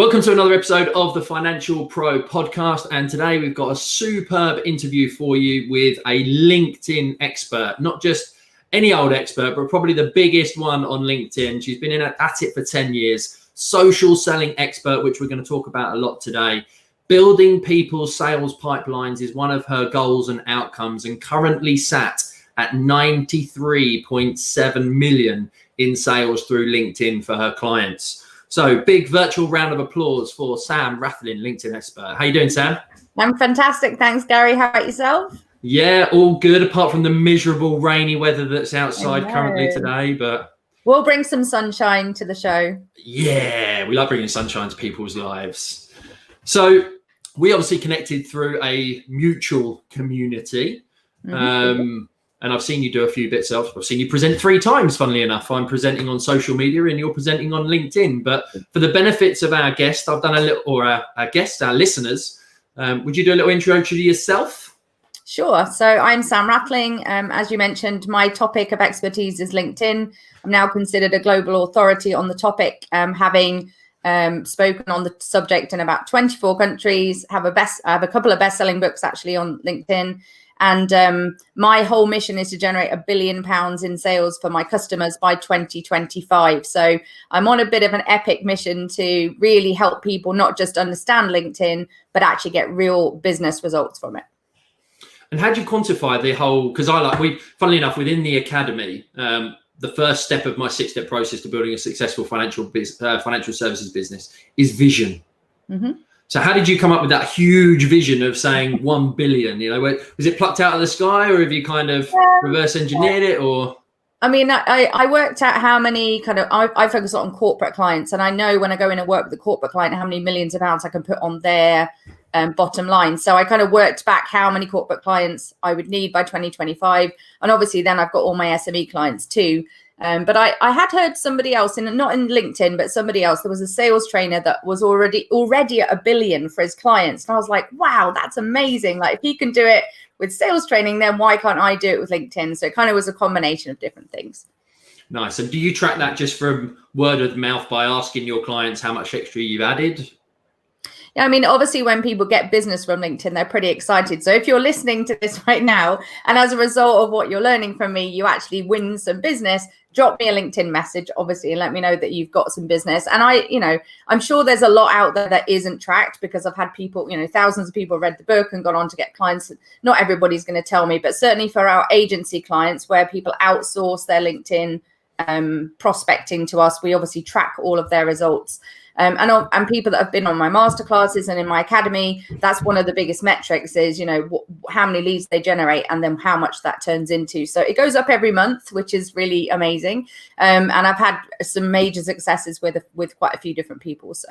Welcome to another episode of the Financial Pro podcast. And today we've got a superb interview for you with a LinkedIn expert, not just any old expert, but probably the biggest one on LinkedIn. She's been at it for 10 years, social selling expert, which we're going to talk about a lot today. Building people's sales pipelines is one of her goals and outcomes, and currently sat at 93.7 million in sales through LinkedIn for her clients. So big virtual round of applause for Sam Rathling, LinkedIn expert. How you doing, Sam? I'm fantastic. Thanks, Gary. How about yourself? Yeah, all good, apart from the miserable rainy weather that's outside currently today. But we'll bring some sunshine to the show. Yeah, we like bringing sunshine to people's lives. So we obviously connected through a mutual community. And I've seen you do a few bits else. I've seen you present 3 times, funnily enough. I'm presenting on social media and you're presenting on LinkedIn. But for the benefits of our guest, I've done a little, or our guests, our listeners, would you do a little intro to yourself? Sure. So I'm Sam Rathling. As you mentioned, my topic of expertise is LinkedIn. I'm now considered a global authority on the topic, having spoken on the subject in about 24 countries, I have a couple of best-selling books actually on LinkedIn. And my whole mission is to generate £1 billion in sales for my customers by 2025. So I'm on a bit of an epic mission to really help people not just understand LinkedIn, but actually get real business results from it. And how do you quantify the whole, because funnily enough, within the academy, the first step of my 6-step process to building a successful financial services business is vision. Mm-hmm. So how did you come up with that huge vision of saying 1 billion? You know, was it plucked out of the sky, or have you kind of reverse engineered it? Or I mean, I worked out how many I focus on corporate clients, and I know when I go in and work with a corporate client, how many millions of pounds I can put on their bottom line. So I kind of worked back how many corporate clients I would need by 2025. And obviously then I've got all my SME clients too. But I had heard somebody else, not in LinkedIn, but somebody else, there was a sales trainer that was already at 1 billion for his clients. And I was like, wow, that's amazing. Like, if he can do it with sales training, then why can't I do it with LinkedIn? So it kind of was a combination of different things. Nice. And do you track that just from word of mouth by asking your clients how much extra you've added? I mean, obviously, when people get business from LinkedIn, they're pretty excited. So if you're listening to this right now, and as a result of what you're learning from me, you actually win some business, drop me a LinkedIn message, obviously, and let me know that you've got some business. And I'm sure there's a lot out there that isn't tracked, because I've had people, thousands of people read the book and gone on to get clients. Not everybody's going to tell me, but certainly for our agency clients, where people outsource their LinkedIn prospecting to us, we obviously track all of their results. And people that have been on my masterclasses and in my academy, that's one of the biggest metrics is, how many leads they generate and then how much that turns into. So it goes up every month, which is really amazing. And I've had some major successes with quite a few different people. So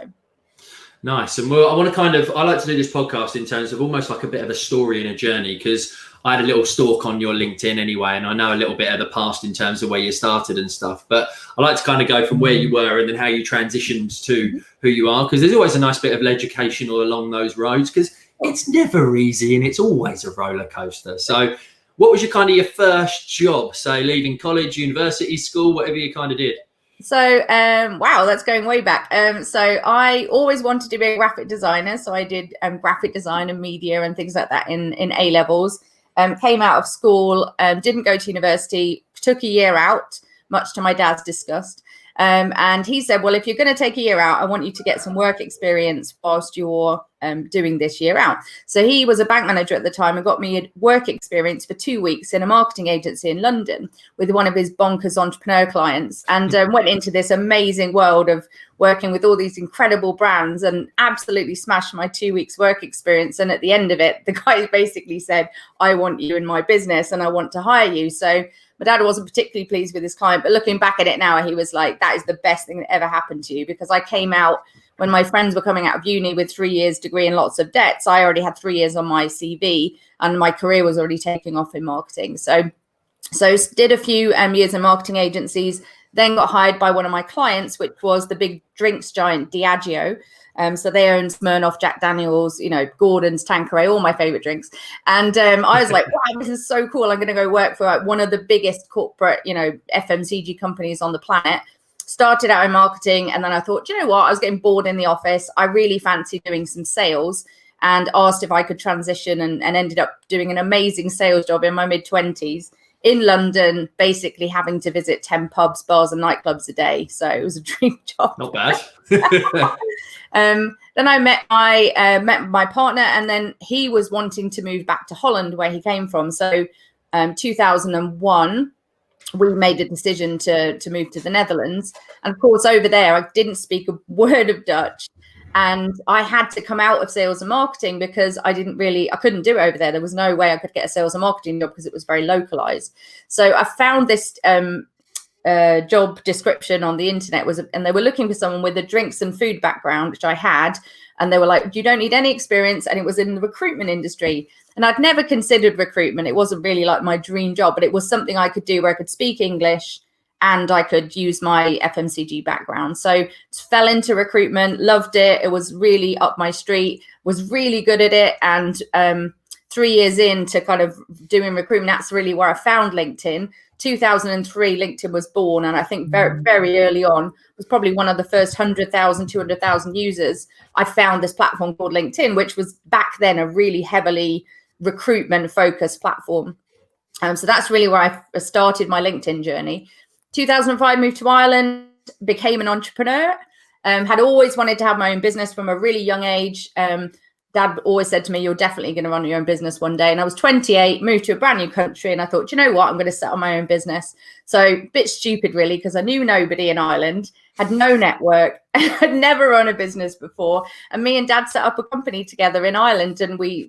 nice. And I like to do this podcast in terms of almost like a bit of a story and a journey, because I had a little stalk on your LinkedIn anyway, and I know a little bit of the past in terms of where you started and stuff. But I like to kind of go from where you were and then how you transitioned to who you are, because there's always a nice bit of education all along those roads, because it's never easy and it's always a roller coaster. So what was your first job, say leaving college, university, school, whatever you kind of did? So, wow, that's going way back. So I always wanted to be a graphic designer. So I did graphic design and media and things like that in A levels. Came out of school, didn't go to university, took a year out, much to my dad's disgust. And he said, well, if you're going to take a year out, I want you to get some work experience whilst you're doing this year out. So he was a bank manager at the time and got me a work experience for 2 weeks in a marketing agency in London with one of his bonkers entrepreneur clients, and went into this amazing world of working with all these incredible brands and absolutely smashed my 2 weeks work experience. And at the end of it, the guy basically said, I want you in my business and I want to hire you. So my dad wasn't particularly pleased with his client, but looking back at it now, he was like, that is the best thing that ever happened to you, because I came out when my friends were coming out of uni with 3 years degree and lots of debts. I already had 3 years on my CV and my career was already taking off in marketing. So did a few years in marketing agencies, then got hired by one of my clients, which was the big drinks giant Diageo. So they own Smirnoff, Jack Daniels, Gordon's, Tanqueray, all my favorite drinks. And I was like, wow, this is so cool. I'm going to go work for one of the biggest corporate, FMCG companies on the planet. started out in marketing. And then I thought, you know what, I was getting bored in the office. I really fancy doing some sales, and asked if I could transition, and ended up doing an amazing sales job in my mid-20s in London, basically having to visit 10 pubs, bars and nightclubs a day. So it was a dream job. Not bad. Then I met my partner, and then he was wanting to move back to Holland, where he came from. So 2001, we made a decision to move to the Netherlands. And of course, over there, I didn't speak a word of Dutch. And I had to come out of sales and marketing because I couldn't do it over there. There was no way I could get a sales and marketing job because it was very localized. So I found this job description on the internet, and they were looking for someone with a drinks and food background, which I had. And they were like, you don't need any experience. And it was in the recruitment industry. And I'd never considered recruitment. It wasn't really like my dream job, but it was something I could do where I could speak English and I could use my FMCG background. So fell into recruitment, loved it. It was really up my street, was really good at it. And 3 years into kind of doing recruitment, that's really where I found LinkedIn. 2003, LinkedIn was born. And I think very, very early on, was probably one of the first 100,000, 200,000 users. I found this platform called LinkedIn, which was back then a really heavily recruitment focused platform. So that's really where I started my LinkedIn journey. 2005, moved to Ireland, became an entrepreneur, had always wanted to have my own business from a really young age. Dad always said to me, you're definitely going to run your own business one day. And I was 28, moved to a brand new country. And I thought, you know what, I'm going to set up my own business. So a bit stupid, really, because I knew nobody in Ireland, had no network, had never run a business before. And me and Dad set up a company together in Ireland. And we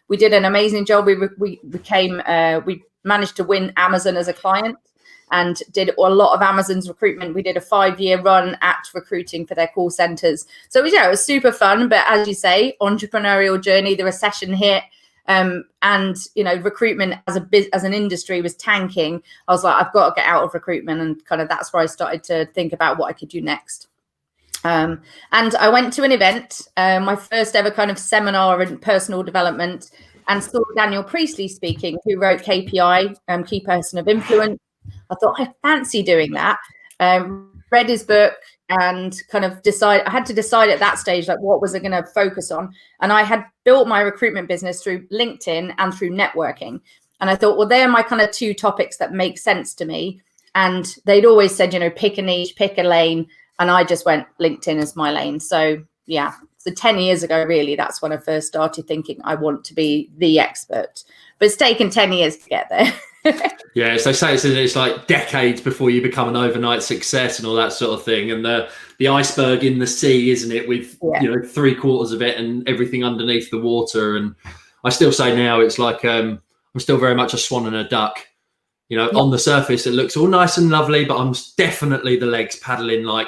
did an amazing job. We managed to win Amazon as a client, and did a lot of Amazon's recruitment. We did a 5-year run at recruiting for their call centers. So it was super fun. But as you say, entrepreneurial journey, the recession hit, and recruitment as an industry was tanking. I was like, I've got to get out of recruitment, and kind of that's where I started to think about what I could do next. And I went to an event, my first ever kind of seminar in personal development, and saw Daniel Priestley speaking, who wrote KPI, Key Person of Influence. I thought, I fancy doing that. Read his book and kind of I had to decide at that stage, like, what was I going to focus on? And I had built my recruitment business through LinkedIn and through networking. And I thought, well, they're my kind of two topics that make sense to me. And they'd always said, pick a niche, pick a lane. And I just went LinkedIn as my lane. So yeah, so 10 years ago, really, that's when I first started thinking I want to be the expert. But it's taken 10 years to get there. Yeah, so they say it's like decades before you become an overnight success and all that sort of thing. And the iceberg in the sea, isn't it? With 3/4 of it and everything underneath the water. And I still say now, it's like I'm still very much a swan and a duck. On the surface it looks all nice and lovely, but I'm definitely the legs paddling like.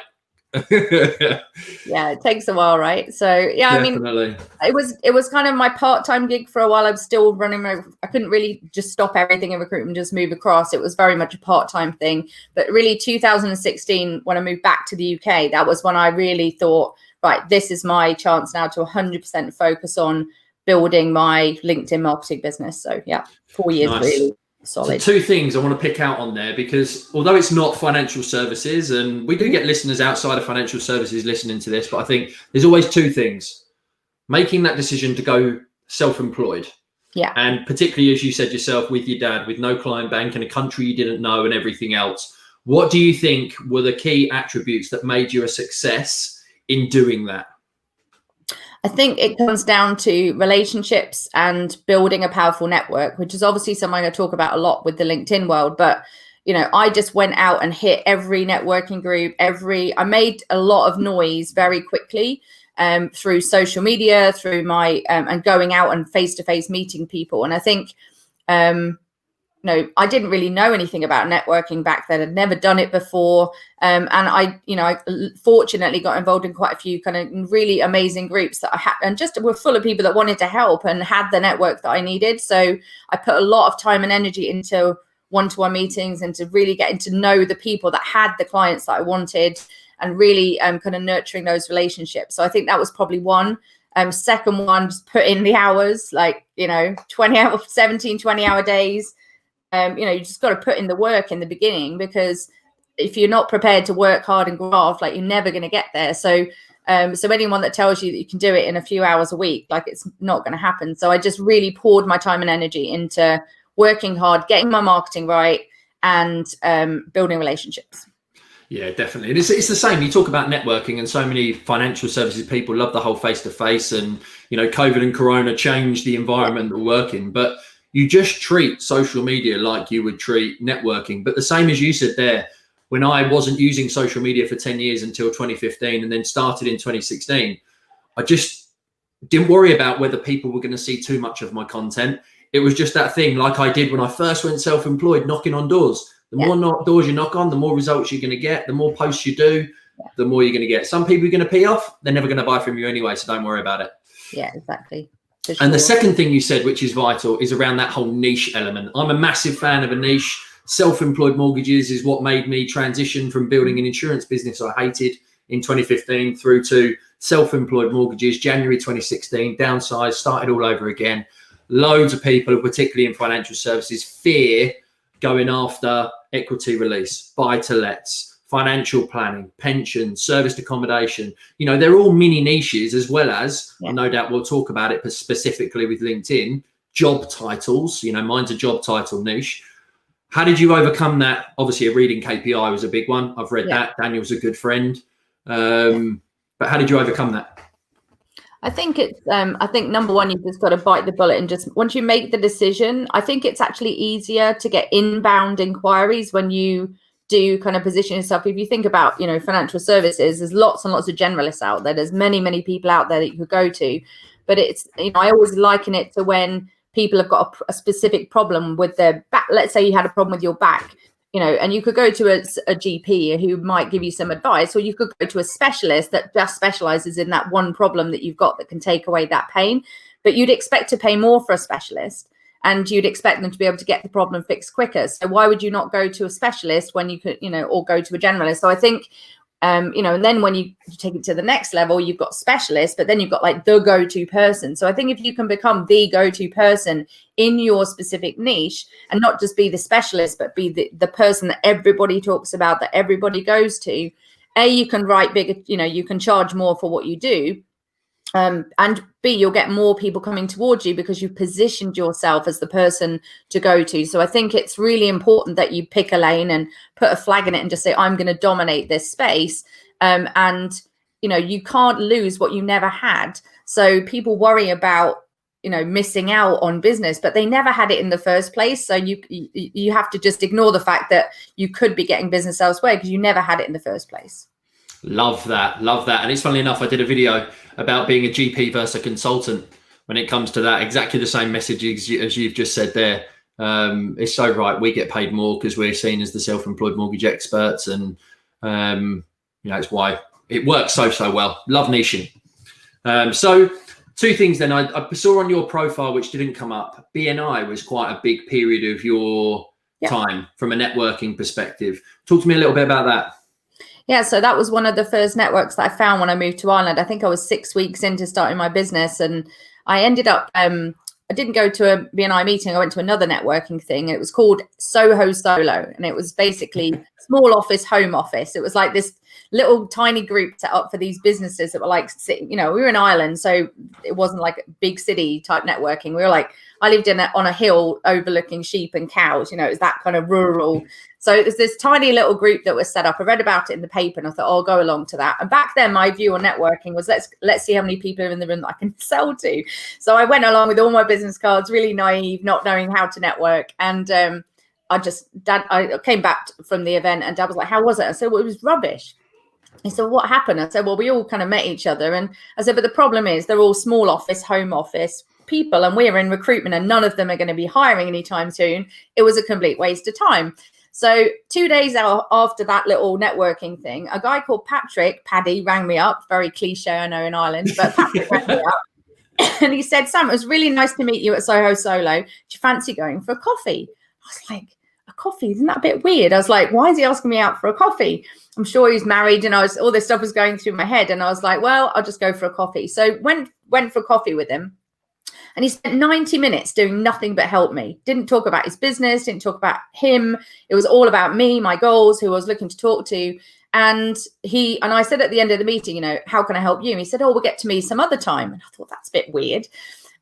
Yeah, it takes a while, right? So yeah, definitely. I mean, it was kind of my part-time gig for a while. I was still running I couldn't really just stop everything in recruitment, just move across. It was very much a part-time thing. But really 2016, when I moved back to the UK, that was when I really thought, right, this is my chance now to 100% focus on building my LinkedIn marketing business. So yeah, 4 years. Nice. Really solid. So 2 things I want to pick out on there, because although it's not financial services, and we do get listeners outside of financial services listening to this, but I think there's always 2 things: making that decision to go self-employed. Yeah. And particularly, as you said yourself, with your dad, with no client bank in a country you didn't know and everything else. What do you think were the key attributes that made you a success in doing that? I think it comes down to relationships and building a powerful network, which is obviously something I talk about a lot with the LinkedIn world. But, I just went out and hit every networking group, I made a lot of noise very quickly through social media, through my and going out and face-to-face meeting people. And I think, I didn't really know anything about networking back then. I'd never done it before. And I fortunately got involved in quite a few kind of really amazing groups that I had, and just were full of people that wanted to help and had the network that I needed. So I put a lot of time and energy into one-to-one meetings and to really getting to know the people that had the clients that I wanted, and really kind of nurturing those relationships. So I think that was probably one. Second one, just put in the hours, 20 hour days. You just got to put in the work in the beginning, because if you're not prepared to work hard and graft, like, you're never going to get there. So anyone that tells you that you can do it in a few hours a week, like, it's not going to happen. So I just really poured my time and energy into working hard, getting my marketing right, and building relationships. Yeah, definitely. And it's the same. You talk about networking, and so many financial services people love the whole face-to-face, and, you know, COVID and Corona changed the environment that we're working, but you just treat social media like you would treat networking. But the same as you said there, when I wasn't using social media for 10 years until 2015 and then started in 2016, I just didn't worry about whether people were going to see too much of my content. It was just that thing, like I did when I first went self-employed, knocking on doors. The more doors you knock on, the more results you're going to get. The more posts you do, the more you're going to get. Some people are going to pee off. They're never going to buy from you anyway, so don't worry about it. Yeah, exactly. Sure. And the second thing you said, which is vital, is around that whole niche element. I'm a massive fan of a niche. Self-employed mortgages is what made me transition from building an insurance business I hated in 2015 through to self-employed mortgages, January 2016, downsized, started all over again. Loads of people, particularly in financial services, fear going after equity release, buy-to-lets, financial planning, pension, serviced accommodation. You know, they're all mini niches, as well as, no doubt we'll talk about it specifically with LinkedIn, job titles. You know, mine's a job title niche. How did you overcome that? Obviously, a reading KPI was a big one. I've read that. Daniel's a good friend. But how did you overcome that? I think it's, I think number one, you've just got to bite the bullet, and just once you make the decision, I think it's actually easier to get inbound inquiries when you do kind of position yourself. If you think about, you know, financial services, there's lots and lots of generalists out there. There's many, many people out there that you could go to, but it's, you know, I always liken it to when people have got a specific problem with their back. Let's say you had a problem with your back, you know, and you could go to a GP who might give you some advice, or you could go to a specialist that just specializes in that one problem that you've got that can take away that pain. But you'd expect to pay more for a specialist, and you'd expect them to be able to get the problem fixed quicker. So why would you not go to a specialist when you could, you know, or go to a generalist? So I think, you know, and then when you take it to the next level, you've got specialists, but then you've got like the go-to person. So I think if you can become the go-to person in your specific niche, and not just be the specialist, but be the person that everybody talks about, that everybody goes to, you can write bigger, you know, you can charge more for what you do. And B, you'll get more people coming towards you because you've positioned yourself as the person to go to. So I think it's really important that you pick a lane and put a flag in it and just say, I'm going to dominate this space. And, you know, you can't lose what you never had. So people worry about, you know, missing out on business, but they never had it in the first place. So you have to just ignore the fact that you could be getting business elsewhere because you never had it in the first place. Love that. Love that. And it's funny enough, I did a video about being a GP versus a consultant when it comes to that. Exactly the same message as you've just said there. It's so right. We get paid more because we're seen as the self-employed mortgage experts. And, you know, it's why it works so well. Love niching. So two things then. I saw on your profile, which didn't come up, BNI was quite a big period of your time from a networking perspective. Talk to me a little bit about that. Yeah, so that was one of the first networks that I found when I moved to Ireland. I think I was 6 weeks into starting my business, and I ended up, I didn't go to a BNI meeting. I went to another networking thing. It was called Soho Solo, and it was basically small office, home office. It was like this little tiny group set up for these businesses that were like, you know, we were in Ireland, so it wasn't like big city type networking. We were like, I lived on a hill overlooking sheep and cows, you know, it was that kind of rural. So it was this tiny little group that was set up. I read about it in the paper and I thought, I'll go along to that. And back then my view on networking was let's see how many people are in the room that I can sell to. So I went along with all my business cards, really naive, not knowing how to network. And I came back from the event and Dad was like, how was it? I said, well, it was rubbish. He said, well, what happened? I said, well, we all kind of met each other. And I said, but the problem is they're all small office, home office people, and we're in recruitment and none of them are going to be hiring anytime soon. It was a complete waste of time. So 2 days after that little networking thing, a guy called Paddy rang me up. Very cliche, I know, in Ireland, but Patrick rang me up. And he said, Sam, it was really nice to meet you at Soho Solo. Do you fancy going for a coffee? I was like, a coffee? Isn't that a bit weird? I was like, why is he asking me out for a coffee? I'm sure he's married, and all this stuff was going through my head. And I was like, well, I'll just go for a coffee. So went for coffee with him. And he spent 90 minutes doing nothing but help me. Didn't talk about his business, didn't talk about him. It was all about me, my goals, who I was looking to talk to. And I said at the end of the meeting, you know, how can I help you? And he said, oh, we'll get to meet some other time. And I thought, that's a bit weird.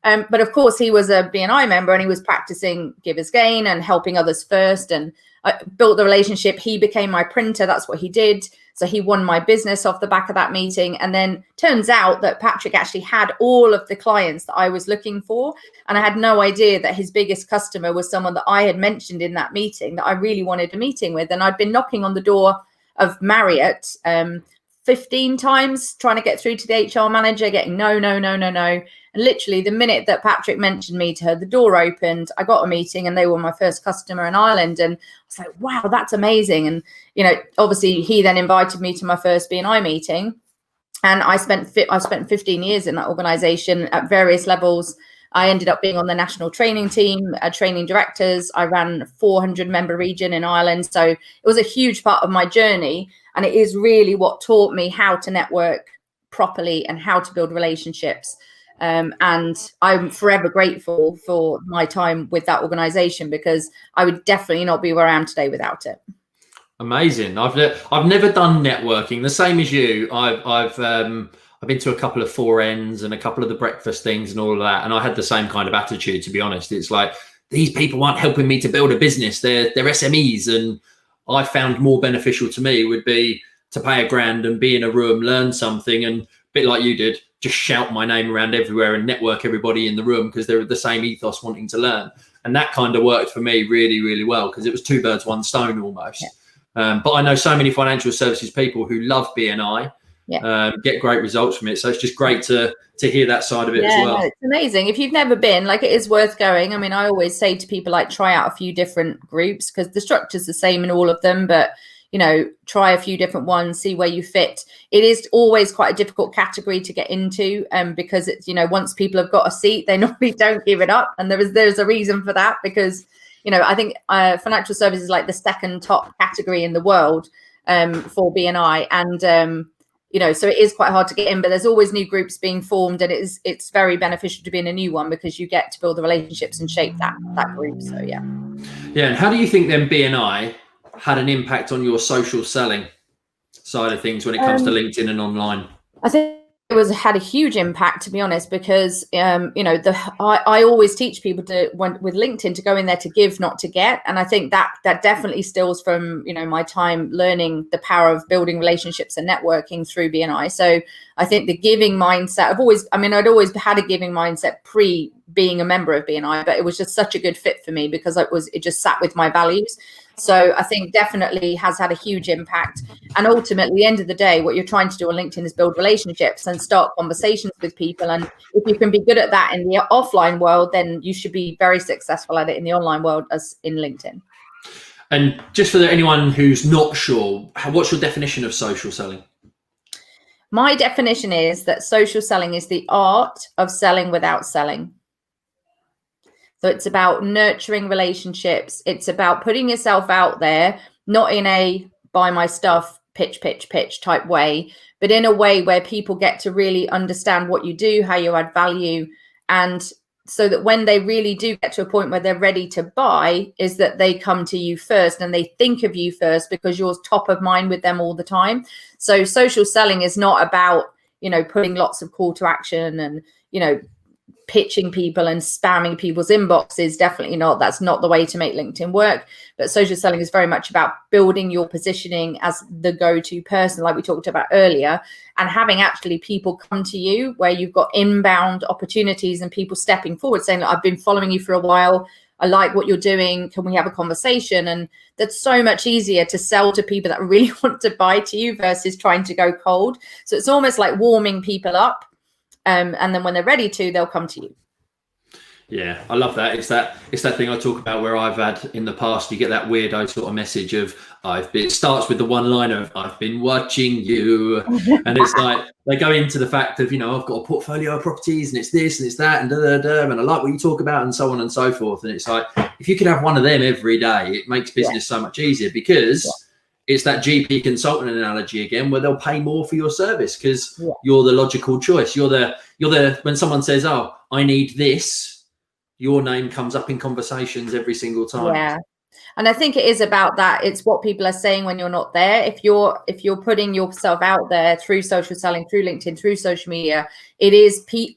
But of course, he was a BNI member and he was practicing Giver's Gain and helping others first. And I built the relationship. He became my printer. That's what he did. So he won my business off the back of that meeting. And then turns out that Patrick actually had all of the clients that I was looking for. And I had no idea that his biggest customer was someone that I had mentioned in that meeting that I really wanted a meeting with. And I'd been knocking on the door of Marriott 15 times trying to get through to the HR manager, getting no. And literally the minute that Patrick mentioned me to her, the door opened, I got a meeting and they were my first customer in Ireland. And I was like, wow, that's amazing. And, you know, obviously he then invited me to my first BNI meeting. And I spent 15 years in that organization at various levels. I ended up being on the national training team, training directors. I ran a 400 member region in Ireland. So it was a huge part of my journey. And it is really what taught me how to network properly and how to build relationships. And I'm forever grateful for my time with that organization, because I would definitely not be where I am today without it. Amazing. I've never done networking. The same as you. I've been to a couple of 4Ns and a couple of the breakfast things and all of that. And I had the same kind of attitude, to be honest. It's like, these people aren't helping me to build a business. They're SMEs. And I found more beneficial to me would be to pay $1,000 and be in a room, learn something, and a bit like you did, just shout my name around everywhere and network everybody in the room because they're the same ethos, wanting to learn. And that kind of worked for me really, really well, because it was two birds, one stone almost. Yeah. But I know so many financial services people who love BNI, get great results from it. So it's just great to hear that side of it as well. No, it's amazing. If you've never been, like, it is worth going. I mean, I always say to people, like, try out a few different groups, because the structure's the same in all of them, but you know, try a few different ones, see where you fit. It is always quite a difficult category to get into, because it's, you know, once people have got a seat, they normally don't give it up. And there's a reason for that, because, you know, I think financial services is like the second top category in the world for BNI. And, you know, so it is quite hard to get in, but there's always new groups being formed, and it's very beneficial to be in a new one, because you get to build the relationships and shape that group. So, yeah. Yeah. And how do you think then BNI had an impact on your social selling side of things when it comes to LinkedIn and online? I think it had a huge impact, to be honest, because you know, I always teach people with LinkedIn to go in there to give, not to get. And I think that definitely steals from, you know, my time learning the power of building relationships and networking through BNI. So I think the giving mindset, I'd always had a giving mindset pre being a member of BNI, but it was just such a good fit for me because it just sat with my values. So I think definitely has had a huge impact. And ultimately, at the end of the day, what you're trying to do on LinkedIn is build relationships and start conversations with people. And if you can be good at that in the offline world, then you should be very successful at it in the online world as in LinkedIn. And just for anyone who's not sure, what's your definition of social selling? My definition is that social selling is the art of selling without selling. So it's about nurturing relationships. It's about putting yourself out there, not in a buy my stuff, pitch type way, but in a way where people get to really understand what you do, how you add value. And so that when they really do get to a point where they're ready to buy, is that they come to you first and they think of you first, because you're top of mind with them all the time. So social selling is not about, you know, putting lots of call to action and, you know, pitching people and spamming people's inboxes. Definitely not. That's not the way to make LinkedIn work. But social selling is very much about building your positioning as the go-to person, like we talked about earlier, and having actually people come to you where you've got inbound opportunities and people stepping forward saying, I've been following you for a while. I like what you're doing. Can we have a conversation? And that's so much easier to sell to people that really want to buy to you versus trying to go cold. So it's almost like warming people up. And then when they're ready to, they'll come to you. Yeah, I love that. It's that thing I talk about where I've had in the past, you get that weirdo sort of message of it starts with the one liner of I've been watching you. And it's like they go into the fact of, you know, I've got a portfolio of properties and it's this and it's that and and I like what you talk about and so on and so forth. And it's like, if you could have one of them every day, it makes business so much easier, because it's that GP consultant analogy again, where they'll pay more for your service because you're the logical choice. You're the when someone says, oh, I need this, your name comes up in conversations every single time. Yeah. And I think it is about that. It's what people are saying when you're not there. If you're putting yourself out there through social selling, through LinkedIn, through social media, it is the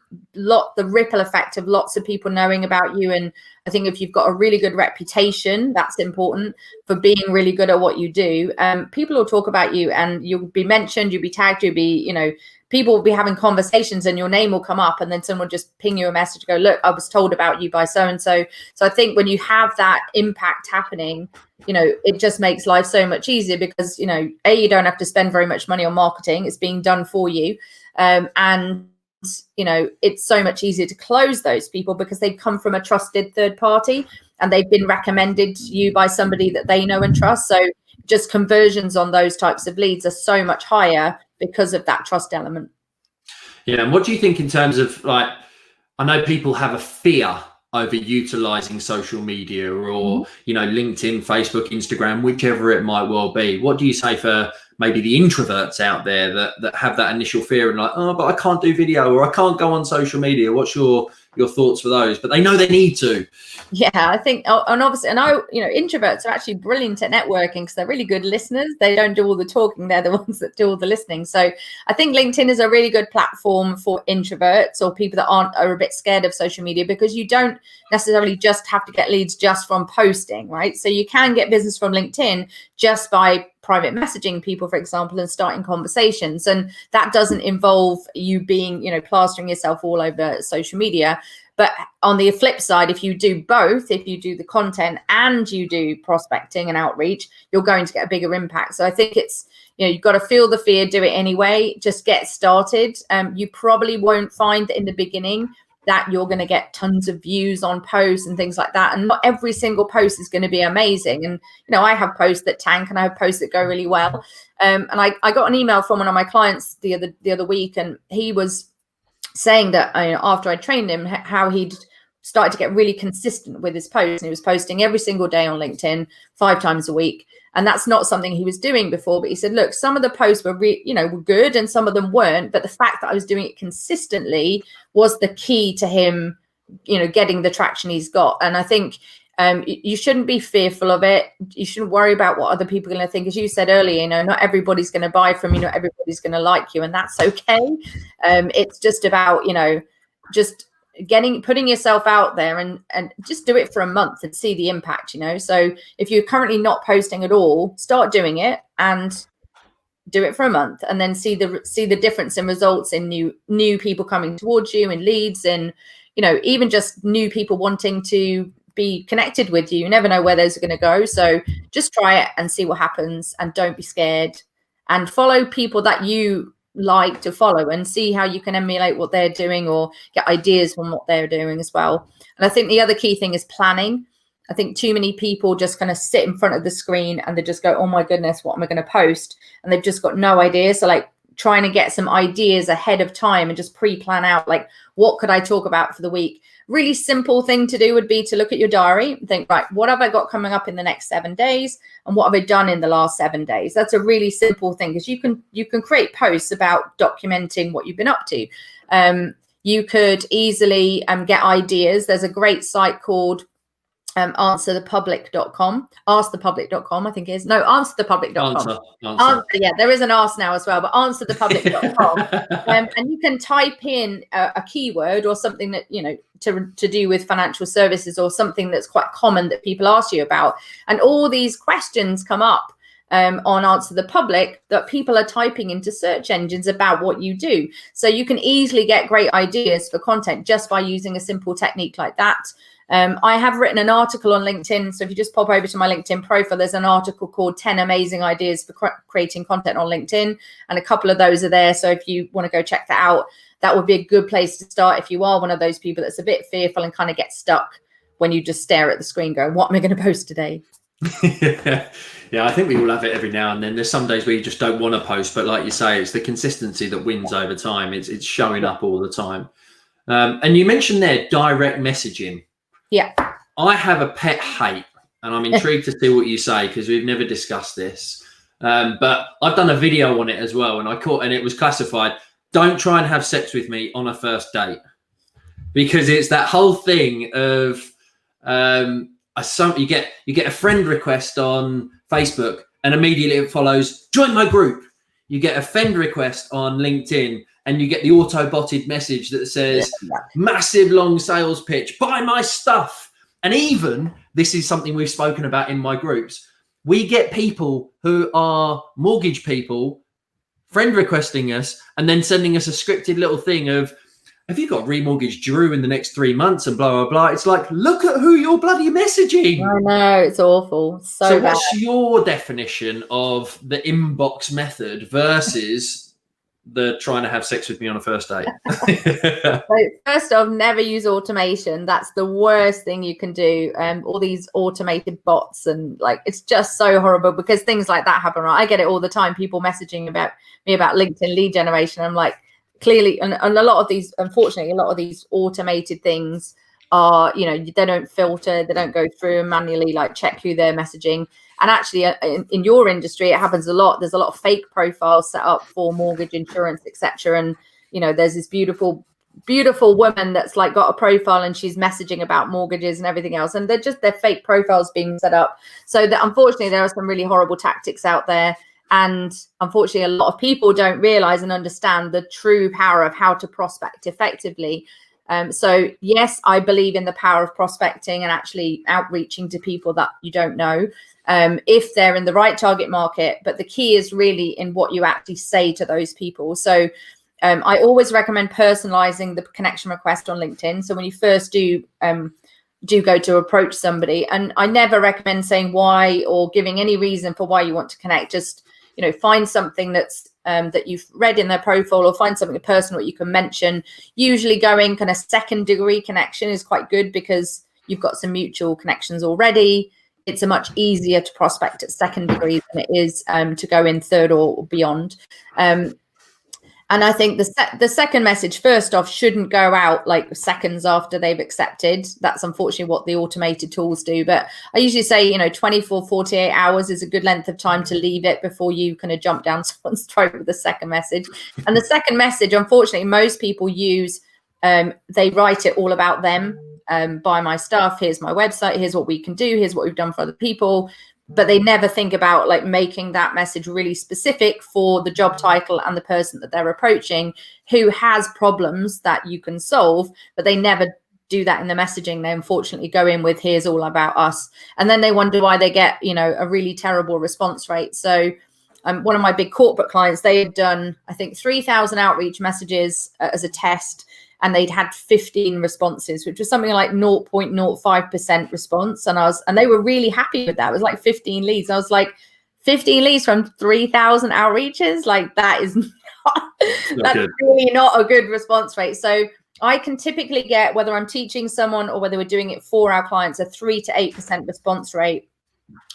ripple effect of lots of people knowing about you. And I think if you've got a really good reputation, that's important for being really good at what you do. People will talk about you, and you'll be mentioned, you'll be tagged, you'll be, people will be having conversations, and your name will come up, and then someone will just ping you a message, go, look, I was told about you by so-and-so. So I think when you have that impact happening, it just makes life so much easier, because, you don't have to spend very much money on marketing. It's being done for you. And it's so much easier to close those people because they've come from a trusted third party and they've been recommended to you by somebody that they know and trust. So just conversions on those types of leads are so much higher because of that trust element. Yeah. And what do you think in terms of, like, I know people have a fear over utilizing social media or, LinkedIn, Facebook, Instagram, whichever it might well be. What do you say for maybe the introverts out there that have that initial fear and like, oh, but I can't do video or I can't go on social media? What's your thoughts for those? But they know they need to. Yeah, I think, and obviously, I know, introverts are actually brilliant at networking because they're really good listeners. They don't do all the talking. They're the ones that do all the listening. So I think LinkedIn is a really good platform for introverts or people that are a bit scared of social media, because you don't necessarily just have to get leads just from posting, right? So you can get business from LinkedIn just by private messaging people, for example, and starting conversations. And that doesn't involve you being, plastering yourself all over social media. But on the flip side, if you do both, if you do the content and you do prospecting and outreach, you're going to get a bigger impact. So I think it's, you've got to feel the fear, do it anyway, just get started. You probably won't find that in the beginning that you're going to get tons of views on posts and things like that. And not every single post is going to be amazing. And, I have posts that tank and I have posts that go really well. And I got an email from one of my clients the other week, and he was saying that after I trained him, how he'd started to get really consistent with his posts, and he was posting every single day on LinkedIn 5 times a week. And that's not something he was doing before. But he said, look, some of the posts were were good and some of them weren't, but the fact that I was doing it consistently was the key to him getting the traction he's got. And I think you shouldn't be fearful of it. You shouldn't worry about what other people are going to think. As you said earlier, not everybody's going to buy from you, not everybody's going to like you, and that's okay. It's just about, just putting yourself out there and just do it for a month and see the impact, So if you're currently not posting at all, start doing it and do it for a month, and then see the difference in results in new people coming towards you, and leads, and, even just new people wanting to be connected with you. You never know where those are going to go. So just try it and see what happens, and don't be scared, and follow people that you like to follow and see how you can emulate what they're doing or get ideas from what they're doing as well. And I think the other key thing is planning. I think too many people just kind of sit in front of the screen and they just go, oh my goodness, what am I going to post? And they've just got no idea. So like trying to get some ideas ahead of time and just pre-plan out, like, what could I talk about for the week? Really simple thing to do would be to look at your diary and think, right, what have I got coming up in the next 7 days? And what have I done in the last 7 days? That's a really simple thing, because you can create posts about documenting what you've been up to. You could easily get ideas. There's a great site called answerthepublic.com, askthepublic.com, I think it is. No, answerthepublic.com. Answer. Yeah, there is an ask now as well, but answerthepublic.com. And you can type in a keyword or something that, to do with financial services, or something that's quite common that people ask you about. And all these questions come up on Answer the Public that people are typing into search engines about what you do. So you can easily get great ideas for content just by using a simple technique like that. I have written an article on LinkedIn. So if you just pop over to my LinkedIn profile, there's an article called 10 Amazing Ideas for Creating Content on LinkedIn. And a couple of those are there. So if you want to go check that out, that would be a good place to start if you are one of those people that's a bit fearful and kind of get stuck when you just stare at the screen going, what am I going to post today? Yeah, I think we all have it every now and then. There's some days where you just don't want to post, but like you say, it's the consistency that wins over time. It's showing up all the time. And you mentioned there direct messaging. Yeah. I have a pet hate, and I'm intrigued to see what you say, because we've never discussed this. But I've done a video on it as well, and it was classified, don't try and have sex with me on a first date. because it's that whole thing of you get a friend request on Facebook and immediately it follows join my group. You get a friend request on LinkedIn and you get the auto-botted message that says massive long sales pitch, buy my stuff. And even this is something we've spoken about in my groups. We get people who are mortgage people friend requesting us and then sending us a scripted little thing of, have you got remortgage due in the next 3 months and blah, blah, blah. It's like, look at who you're bloody messaging. I know, it's awful. So bad. What's your definition of the inbox method versus the trying to have sex with me on a first date? So first off, never use automation. That's the worst thing you can do. All these automated bots and like, it's just so horrible because things like that happen. Right? I get it all the time. People messaging me about LinkedIn lead generation. I'm like, clearly, and a lot of these, unfortunately, a lot of these automated things are, you know, they don't filter, they don't go through and manually like check who they're messaging. And actually, in your industry, it happens a lot. There's a lot of fake profiles set up for mortgage, insurance, etc. And you know, there's this beautiful woman that's like got a profile and she's messaging about mortgages and everything else, and they're fake profiles being set up. So that unfortunately, there are some really horrible tactics out there. And unfortunately, a lot of people don't realize and understand the true power of how to prospect effectively. So yes, I believe in the power of prospecting and actually outreaching to people that you don't know, if they're in the right target market. But the key is really in what you actually say to those people. So I always recommend personalizing the connection request on LinkedIn. So when you first do go to approach somebody, and I never recommend saying why or giving any reason for why you want to connect. Just, you know, find something that's that you've read in their profile, or find something personal that you can mention. Usually going kind of second degree connection is quite good because you've got some mutual connections already. It's a much easier to prospect at second degree than it is to go in third or beyond. And I think the second message, first off, shouldn't go out like seconds after they've accepted. That's unfortunately what the automated tools do. But I usually say, you know, 24, 48 hours is a good length of time to leave it before you kind of jump down someone's throat with the second message. And the second message, unfortunately, most people use, they write it all about them. Buy my stuff. Here's my website. Here's what we can do. Here's what we've done for other people. But they never think about like making that message really specific for the job title and the person that they're approaching who has problems that you can solve, but they never do that in the messaging. They unfortunately go in with here's all about us. And then they wonder why they get, you know, a really terrible response rate. So one of my big corporate clients, they had done, I think, 3,000 outreach messages as a test. And they'd had 15 responses, which was something like 0.05% response. And they were really happy with that. It was like 15 leads. I was like, 15 leads from 3,000 outreaches? Like that is that's really not a good response rate. So I can typically get, whether I'm teaching someone or whether we're doing it for our clients, a 3 to 8% response rate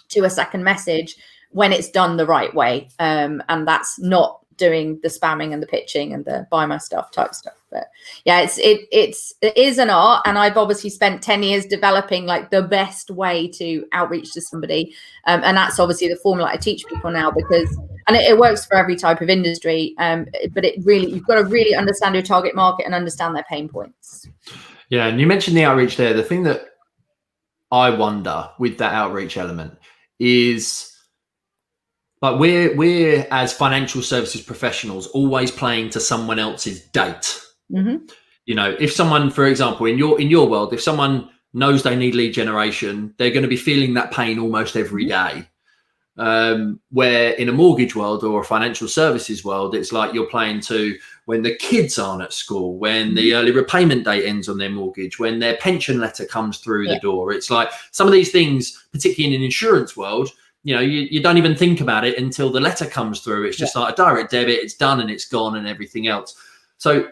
to a second message when it's done the right way. And that's not doing the spamming and the pitching and the buy my stuff type stuff. But yeah, it is an art, and I've obviously spent 10 years developing like the best way to outreach to somebody, and that's obviously the formula I teach people now, because it works for every type of industry, but it really, you've got to really understand your target market and understand their pain points. Yeah, and you mentioned the outreach there. The thing that I wonder with that outreach element is, like, we're as financial services professionals always playing to someone else's date. Mm-hmm. You know, if someone, for example, in your world, if someone knows they need lead generation, they're going to be feeling that pain almost every day. Where in a mortgage world or a financial services world, it's like you're playing to when the kids aren't at school, when the early repayment date ends on their mortgage, when their pension letter comes through the door. It's like some of these things, particularly in an insurance world, you know, you don't even think about it until the letter comes through. It's just like a direct debit, it's done and it's gone and everything else. So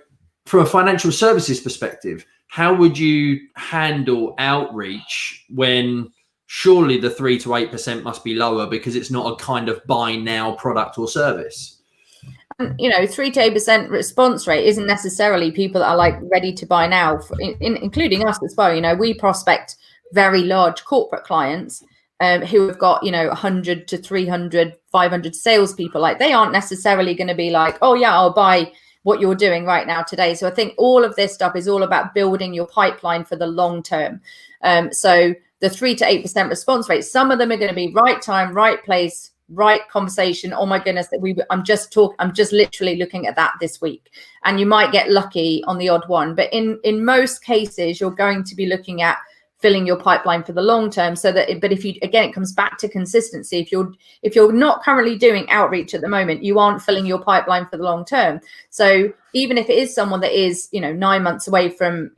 from a financial services perspective, how would you handle outreach when surely the 3 to 8% must be lower because it's not a kind of buy now product or service? You know, 3 to 8% response rate isn't necessarily people that are like ready to buy now, including us as well. You know, we prospect very large corporate clients who have got, you know, 100 to 300, 500 salespeople. Like, they aren't necessarily going to be like, oh yeah, I'll buy what you're doing right now today. So I think all of this stuff is all about building your pipeline for the long term. So the 3 to 8% response rate, some of them are going to be right time, right place, right conversation. Oh my goodness, I'm just literally looking at that this week. And you might get lucky on the odd one, but in most cases, you're going to be looking at filling your pipeline for the long term. So that, but if you, again, it comes back to consistency. If you're not currently doing outreach at the moment, you aren't filling your pipeline for the long term. So even if it is someone that is, 9 months away from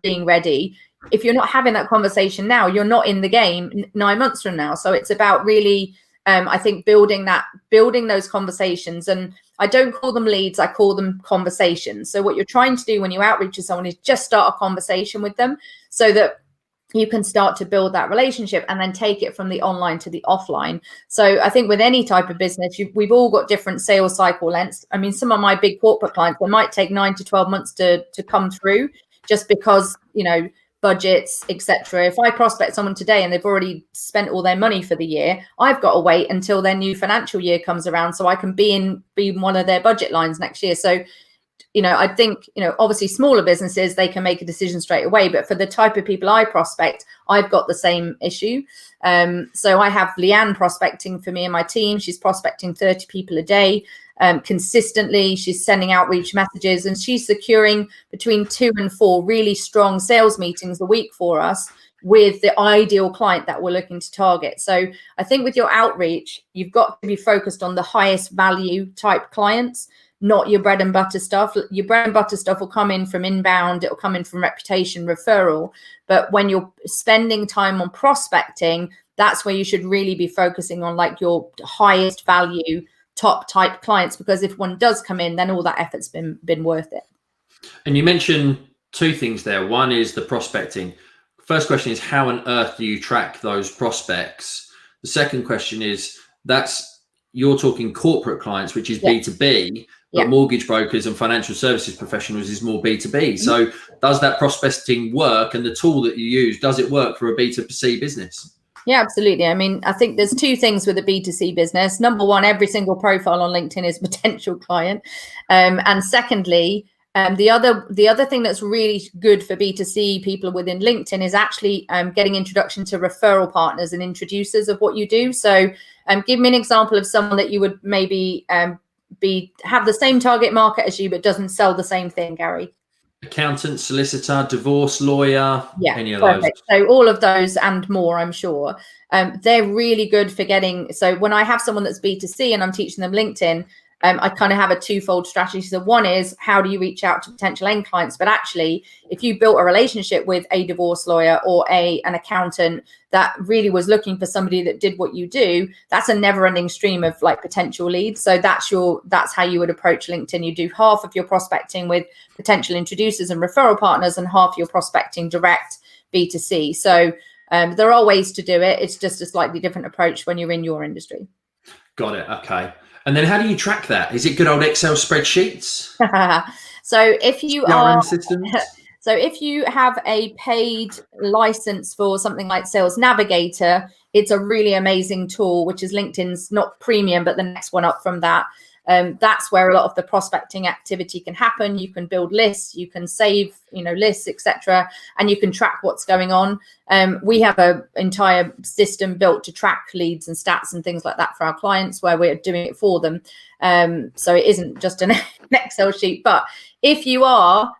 being ready, if you're not having that conversation now, you're not in the game 9 months from now. So it's about really, I think, building those conversations. And I don't call them leads, I call them conversations. So what you're trying to do when you outreach to someone is just start a conversation with them so that you can start to build that relationship and then take it from the online to the offline. So I think with any type of business, we've all got different sales cycle lengths. I mean, some of my big corporate clients, they might take 9 to 12 months to come through just because, budgets, etc. If I prospect someone today and they've already spent all their money for the year, I've got to wait until their new financial year comes around so I can be one of their budget lines next year. So, I think, obviously smaller businesses, they can make a decision straight away. But for the type of people I prospect, I've got the same issue. So I have Leanne prospecting for me and my team. She's prospecting 30 people a day. Consistently, she's sending outreach messages and she's securing between 2 and 4 really strong sales meetings a week for us with the ideal client that we're looking to target. So I think with your outreach, you've got to be focused on the highest value type clients, not your bread and butter stuff. Your bread and butter stuff will come in from inbound, it'll come in from reputation, referral. But when you're spending time on prospecting, that's where you should really be focusing on like your highest value top type clients, because if one does come in, then all that effort's been worth it. And you mentioned 2 things there. One is the prospecting. First question is, how on earth do you track those prospects? The second question is, you're talking corporate clients, which is B2B, but mortgage brokers and financial services professionals is more B2B. So does that prospecting work, and the tool that you use, does it work for a B2C business? Yeah, absolutely. I mean, I think there's 2 things with a B2C business. Number one, every single profile on LinkedIn is a potential client. And secondly, the other thing that's really good for B2C people within LinkedIn is actually getting introduction to referral partners and introducers of what you do. So give me an example of someone that you would maybe have the same target market as you, but doesn't sell the same thing, Gary. Accountant, solicitor, divorce lawyer, any of perfect. Those. So all of those and more, I'm sure. They're really good for getting. So when I have someone that's B2C and I'm teaching them LinkedIn, I kind of have a 2-fold strategy. So one is, how do you reach out to potential end clients? But actually, if you built a relationship with a divorce lawyer or an accountant that really was looking for somebody that did what you do, that's a never-ending stream of like potential leads. So that's how you would approach LinkedIn. You do half of your prospecting with potential introducers and referral partners, and half your prospecting direct B2C. So there are ways to do it. It's just a slightly different approach when you're in your industry. Got it. Okay. And then how do you track that? Is it good old Excel spreadsheets? So if you CRM systems? So if you have a paid license for something like Sales Navigator, it's a really amazing tool, which is LinkedIn's not premium, but the next one up from that. That's where a lot of the prospecting activity can happen. You can build lists, you can save, lists, etc., and you can track what's going on. We have an entire system built to track leads and stats and things like that for our clients, where we're doing it for them. So it isn't just an Excel sheet. But if you are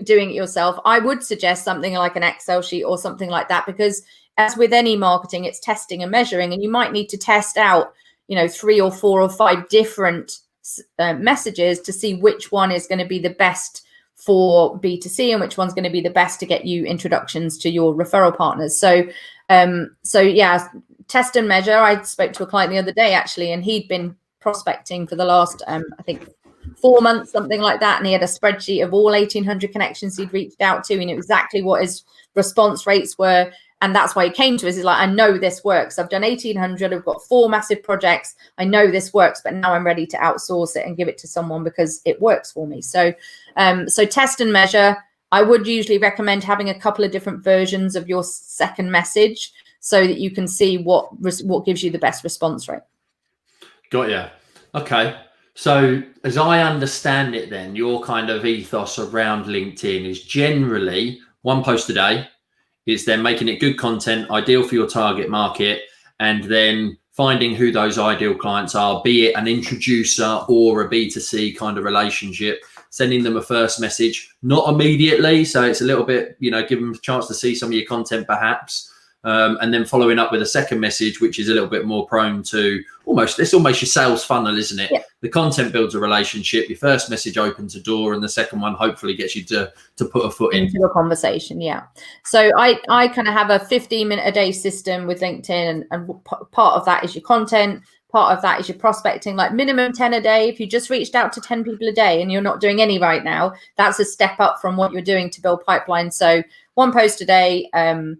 doing it yourself, I would suggest something like an Excel sheet or something like that, because as with any marketing, it's testing and measuring, and you might need to test out 3 or 4 or 5 different messages to see which one is going to be the best for B2C and which one's going to be the best to get you introductions to your referral partners. So test and measure. I spoke to a client the other day actually, and he'd been prospecting for the last I think 4 months, something like that, and he had a spreadsheet of all 1,800 connections he'd reached out to. He knew exactly what his response rates were. And that's why he came to us. He's like, I know this works. I've done 1,800. I've got 4 massive projects. I know this works, but now I'm ready to outsource it and give it to someone because it works for me. So test and measure. I would usually recommend having a couple of different versions of your second message so that you can see what gives you the best response rate. Got ya. Okay. So as I understand it, then your kind of ethos around LinkedIn is generally one post a day. It's then making it good content, ideal for your target market, and then finding who those ideal clients are, be it an introducer or a B2C kind of relationship, sending them a first message, not immediately. So it's a little bit, give them a chance to see some of your content perhaps. And then following up with a second message, which is a little bit more prone to it's almost your sales funnel, isn't it? Yeah. The content builds a relationship. Your first message opens a door, and the second one hopefully gets you to put a foot into a conversation. Yeah. So I kind of have a 15-minute a day system with LinkedIn, and part of that is your content. Part of that is your prospecting, like minimum 10 a day. If you just reached out to 10 people a day and you're not doing any right now, that's a step up from what you're doing to build pipeline. So one post a day, 10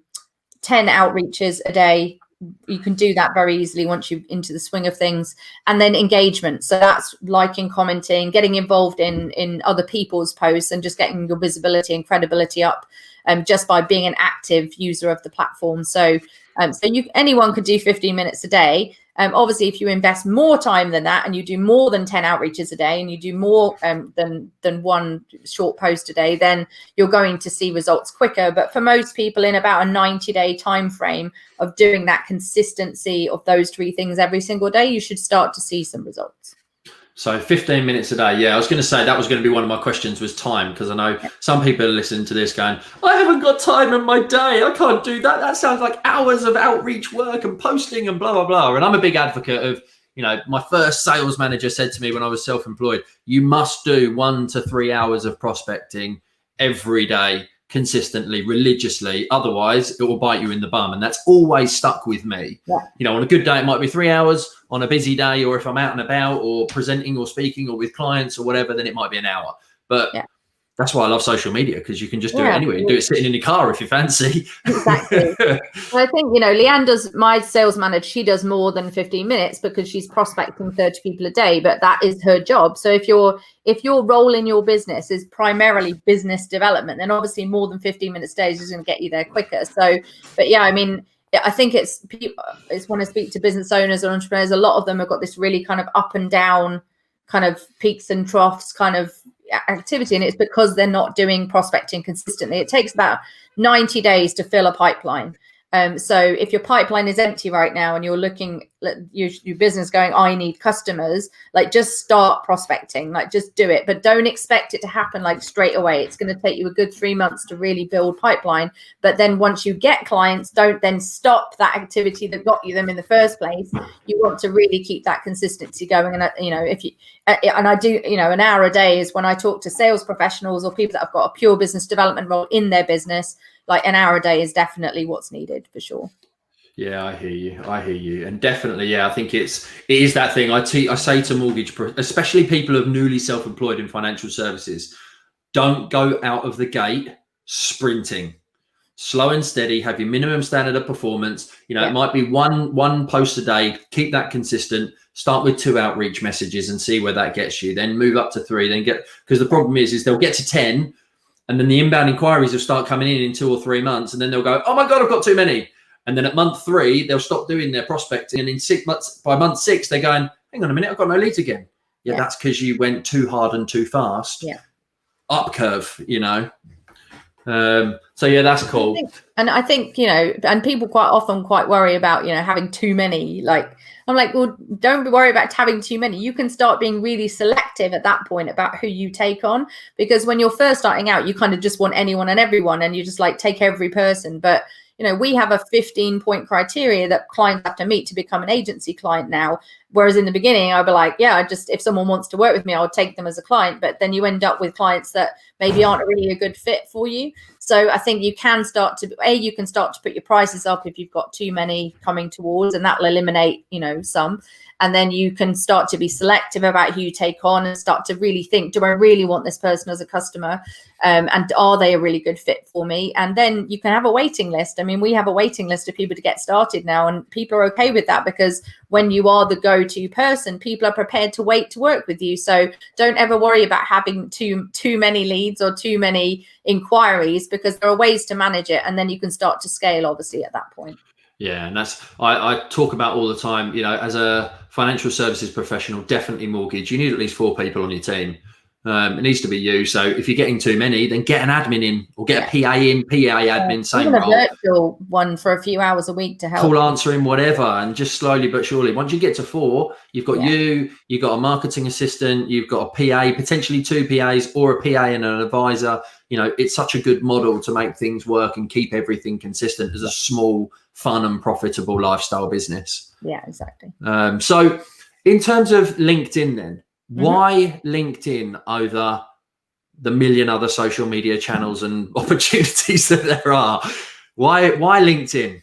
outreaches a day. You can do that very easily once you're into the swing of things. And then engagement. So that's liking, commenting, getting involved in other people's posts, and just getting your visibility and credibility up just by being an active user of the platform. So anyone could do 15 minutes a day. Obviously, if you invest more time than that, and you do more than 10 outreaches a day, and you do more than one short post a day, then you're going to see results quicker. But for most people, in about a 90-day time frame of doing that consistency of those three things every single day, you should start to see some results. So 15 minutes a day. Yeah, I was going to say that was going to be one of my questions, was time, because I know some people are listening to this going, I haven't got time in my day. I can't do that. That sounds like hours of outreach work and posting and blah, blah, blah. And I'm a big advocate of, my first sales manager said to me when I was self-employed, you must do 1 to 3 hours of prospecting every day, consistently, religiously. Otherwise, it will bite you in the bum. And that's always stuck with me. Yeah. On a good day, it might be 3 hours. On a busy day, or if I'm out and about or presenting or speaking or with clients or whatever, then it might be an hour. But that's why I love social media, because you can just do it anywhere. You do it sitting in your car if you fancy. Exactly. I think, Leanne does, my sales manager, she does more than 15 minutes because she's prospecting 30 people a day, but that is her job. So if your role in your business is primarily business development, then obviously more than 15 minutes a day is going to get you there quicker. So, but yeah, I mean, I think it's when I speak to business owners or entrepreneurs, a lot of them have got this really kind of up and down kind of peaks and troughs kind of activity. And it's because they're not doing prospecting consistently. It takes about 90 days to fill a pipeline. So if your pipeline is empty right now and you're looking at your business going, I need customers, like just start prospecting, like just do it, but don't expect it to happen like straight away. It's going to take you a good 3 months to really build pipeline. But then once you get clients, don't then stop that activity that got you them in the first place. You want to really keep that consistency going. And, if you, and I do, an hour a day is when I talk to sales professionals or people that have got a pure business development role in their business. Like an hour a day is definitely what's needed for sure. Yeah, I hear you. And definitely, I think it is that thing. I say to mortgage, especially people who are newly self-employed in financial services, don't go out of the gate sprinting. Slow and steady, have your minimum standard of performance. It might be one post a day, keep that consistent. Start with 2 outreach messages and see where that gets you. Then move up to 3, because the problem is they'll get to 10. And then the inbound inquiries will start coming in 2 or 3 months. And then they'll go, oh my God, I've got too many. And then at month 3, they'll stop doing their prospecting. And in 6 months, by month 6, they're going, hang on a minute, I've got no leads again. Yeah. That's because you went too hard and too fast. Yeah. Up curve, So yeah, that's cool. I think, and people quite often worry about, having too many. Like, I'm like, well, don't worry about having too many. You can start being really selective at that point about who you take on, because when you're first starting out, you kind of just want anyone and everyone, and you just like take every person. But we have a 15-point criteria that clients have to meet to become an agency client now. Whereas in the beginning, I'd be like, if someone wants to work with me, I'll take them as a client. But then you end up with clients that maybe aren't really a good fit for you. So I think you can start to put your prices up if you've got too many coming towards, and that will eliminate, some. And then you can start to be selective about who you take on and start to really think, do I really want this person as a customer? And are they a really good fit for me? And then you can have a waiting list. I mean, we have a waiting list of people to get started now, and people are okay with that, because when you are the go-to person, people are prepared to wait to work with you. So don't ever worry about having too many leads or too many inquiries, because there are ways to manage it. And then you can start to scale, obviously, at that point. Yeah, and that's I talk about all the time. As a financial services professional, definitely mortgage. You need at least 4 people on your team. It needs to be you. So if you're getting too many, then get an admin in or get a PA in, PA admin, same even a role. virtual one for a few hours a week to help. Call answering, whatever, and just slowly but surely. Once you get to 4, you've got you've got a marketing assistant, you've got a PA, potentially 2 PAs or a PA and an advisor. It's such a good model to make things work and keep everything consistent as a small, fun and profitable lifestyle business. Yeah, exactly. So in terms of LinkedIn then, why LinkedIn over the million other social media channels and opportunities that there are? Why LinkedIn?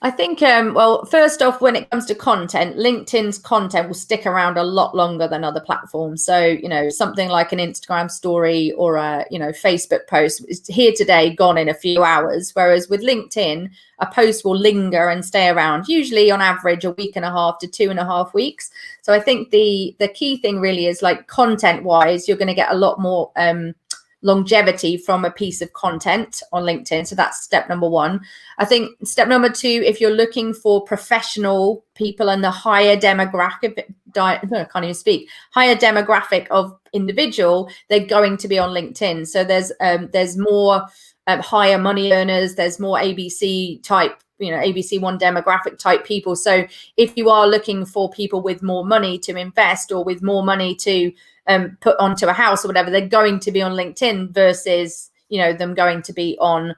I think, well, first off, when it comes to content, LinkedIn's content will stick around a lot longer than other platforms. So, something like an Instagram story or a, Facebook post is here today, gone in a few hours. Whereas with LinkedIn, a post will linger and stay around, usually on average, a week and a half to 2.5 weeks. So I think the key thing really is, like, content wise, you're going to get a lot more longevity from a piece of content on LinkedIn. So that's step number 1. I think step number 2, if you're looking for professional people and the higher demographic, higher demographic of individual, they're going to be on LinkedIn. So there's more higher money earners, there's more ABC type, ABC1 demographic type people. So if you are looking for people with more money to invest or with more money to put onto a house or whatever, they're going to be on LinkedIn versus, them going to be on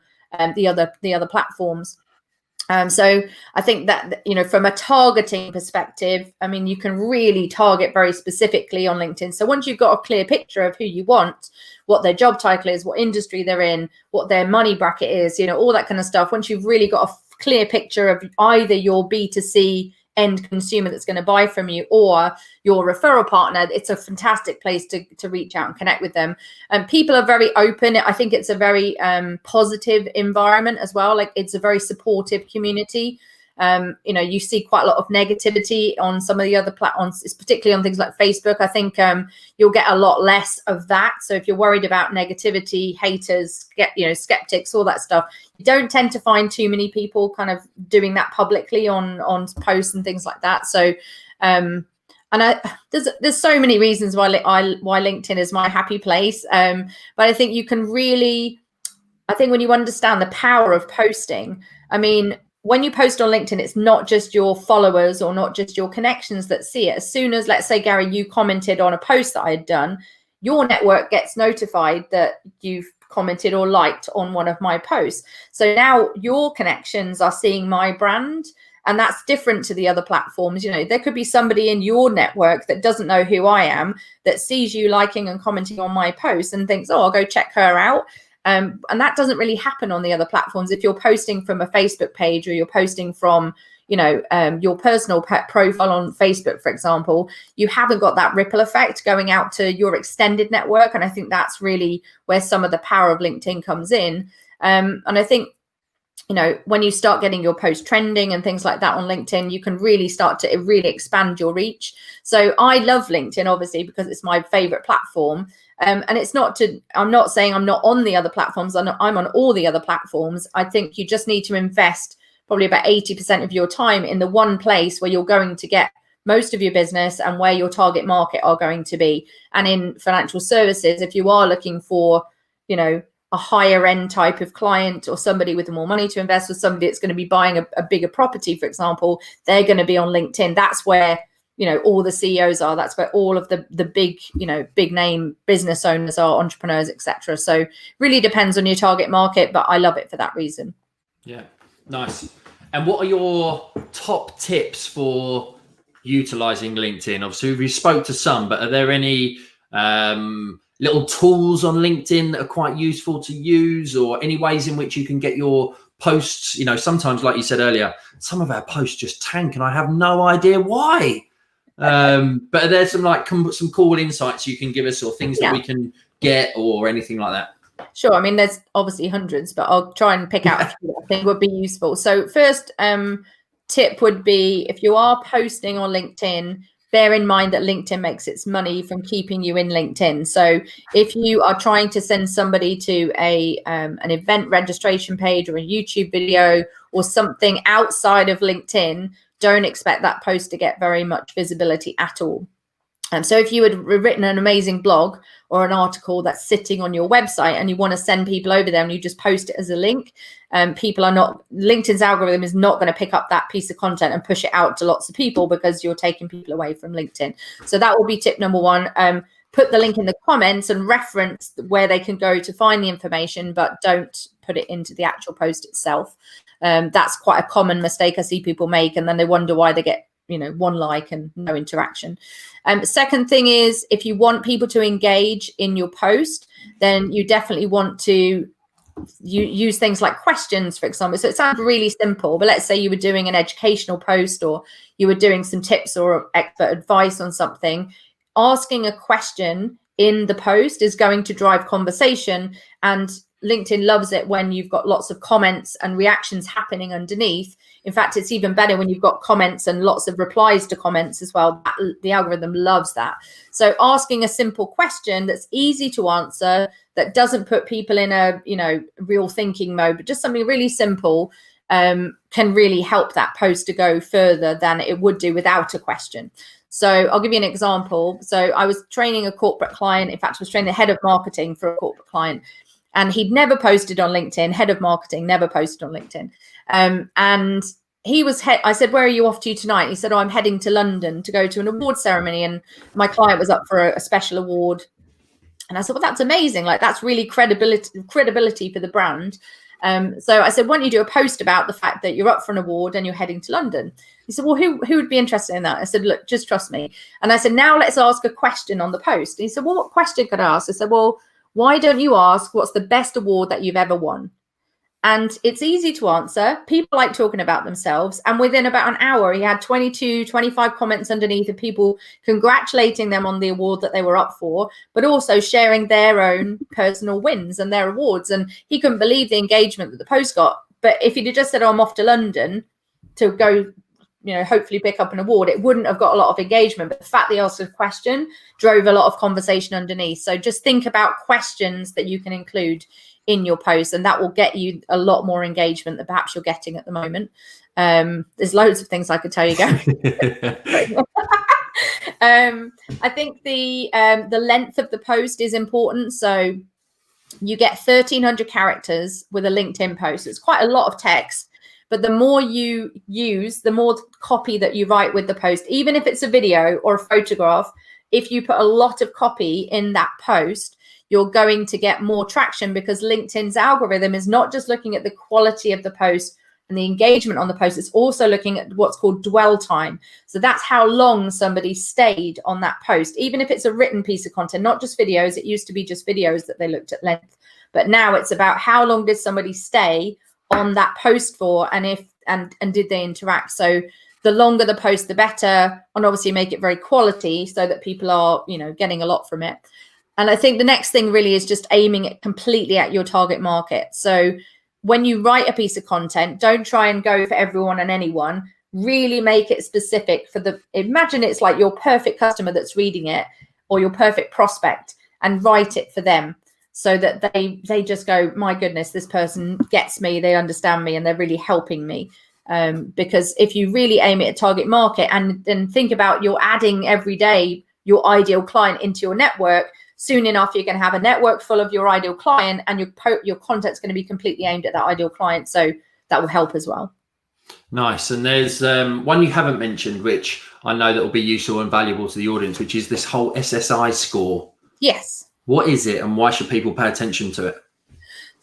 the other platforms. So I think that, from a targeting perspective, I mean, you can really target very specifically on LinkedIn. So once you've got a clear picture of who you want, what their job title is, what industry they're in, what their money bracket is, all that kind of stuff. Once you've really got a clear picture of either your B2C end consumer that's going to buy from you or your referral partner, it's a fantastic place to reach out and connect with them. And people are very open. I think it's a very positive environment as well. Like, it's a very supportive community. You see quite a lot of negativity on some of the other platforms, particularly on things like Facebook. I think you'll get a lot less of that. So if you're worried about negativity, haters, skeptics, all that stuff, you don't tend to find too many people kind of doing that publicly on posts and things like that. So there's so many reasons why LinkedIn is my happy place. But I think you can really, when you understand the power of posting, I mean, when you post on LinkedIn, it's not just your followers or not just your connections that see it. As soon as, let's say, Gary, you commented on a post that I had done, your network gets notified that you've commented or liked on one of my posts. So now your connections are seeing my brand, and that's different to the other platforms. There could be somebody in your network that doesn't know who I am, that sees you liking and commenting on my post and thinks, oh, I'll go check her out. And that doesn't really happen on the other platforms. If you're posting from a Facebook page or you're posting from, your personal profile on Facebook, for example, you haven't got that ripple effect going out to your extended network. And I think that's really where some of the power of LinkedIn comes in. And I think, when you start getting your post trending and things like that on LinkedIn, you can really start to really expand your reach. So I love LinkedIn, obviously, because it's my favorite platform. And I'm not saying I'm not on the other platforms. I'm on all the other platforms. I think you just need to invest probably about 80% of your time in the one place where you're going to get most of your business and where your target market are going to be. And in financial services, if you are looking for, a higher end type of client or somebody with more money to invest, or somebody that's going to be buying a bigger property, for example, they're going to be on LinkedIn. That's where all the CEOs are. That's where all of the big, big name business owners are, entrepreneurs, etc. So really depends on your target market, but I love it for that reason. Yeah, nice. And what are your top tips for utilizing LinkedIn? Obviously, we spoke to some, but are there any little tools on LinkedIn that are quite useful to use, or any ways in which you can get your posts? Sometimes, like you said earlier, some of our posts just tank and I have no idea why. But are there some cool insights you can give us, or things that we can get, or anything like that? Sure. I mean, there's obviously hundreds, but I'll try and pick out a few that I think would be useful. So first tip would be, if you are posting on LinkedIn, bear in mind that LinkedIn makes its money from keeping you in LinkedIn. So if you are trying to send somebody to an event registration page or a YouTube video or something outside of LinkedIn, don't expect that post to get very much visibility at all. So if you had written an amazing blog or an article that's sitting on your website and you want to send people over there and you just post it as a link, LinkedIn's algorithm is not going to pick up that piece of content and push it out to lots of people because you're taking people away from LinkedIn. So that will be tip number one. Put the link in the comments and reference where they can go to find the information, but don't put it into the actual post itself. That's quite a common mistake I see people make, and then they wonder why they get one like and no interaction. Second thing is, if you want people to engage in your post, then you definitely want to use things like questions, for example. So it sounds really simple, but let's say you were doing an educational post or you were doing some tips or expert advice on something. Asking a question in the post is going to drive conversation, and LinkedIn loves it when you've got lots of comments and reactions happening underneath. In fact, it's even better when you've got comments and lots of replies to comments as well. The algorithm loves that. So asking a simple question that's easy to answer, that doesn't put people in a real thinking mode, but just something really simple, can really help that post to go further than it would do without a question. So I'll give you an example. So I was training a corporate client. In fact, I was training the head of marketing for a corporate client, and he'd never posted on LinkedIn. Head of marketing never posted on LinkedIn. And he was I said, where are you off to tonight? He said, I'm heading to London to go to an award ceremony. And my client was up for a special award. And I said, well, that's amazing. Like, that's really credibility for the brand. So I said, why don't you do a post about the fact that you're up for an award and you're heading to London? He said, well, who would be interested in that? I said, look, just trust me. And I said, now let's ask a question on the post. And he said, well, what question could I ask? I said, well, why don't you ask what's the best award that you've ever won? And it's easy to answer. People like talking about themselves. And within about an hour, he had 22, 25 comments underneath of people congratulating them on the award that they were up for, but also sharing their own personal wins and their awards. And he couldn't believe the engagement that the post got. But if he'd have just said, oh, I'm off to London to go, hopefully pick up an award, it wouldn't have got a lot of engagement. But the fact that he asked a question drove a lot of conversation underneath. So just think about questions that you can include in your post, and that will get you a lot more engagement than perhaps you're getting at the moment. There's loads of things I could tell you, Gary. I think the length of the post is important. So you get 1,300 characters with a LinkedIn post. It's quite a lot of text, but the more you use, the more copy that you write with the post, even if it's a video or a photograph. If you put a lot of copy in that post, you're going to get more traction, because LinkedIn's algorithm is not just looking at the quality of the post and the engagement on the post, it's also looking at what's called dwell time. So that's how long somebody stayed on that post, even if it's a written piece of content, not just videos. It used to be just videos that they looked at length, but now it's about how long did somebody stay on that post for, and did they interact. So the longer the post, the better, and obviously make it very quality so that people are, getting a lot from it. And I think the next thing really is just aiming it completely at your target market. So when you write a piece of content, don't try and go for everyone and anyone. Really make it specific imagine it's like your perfect customer that's reading it, or your perfect prospect, and write it for them, so that they just go, my goodness, this person gets me, they understand me, and they're really helping me. Because if you really aim it at target market, and then think about you're adding every day your ideal client into your network, soon enough you're going to have a network full of your ideal client, and your content's going to be completely aimed at that ideal client. So that will help as well. Nice. And there's one you haven't mentioned, which I know that will be useful and valuable to the audience, which is this whole SSI score. Yes. What is it, and why should people pay attention to it?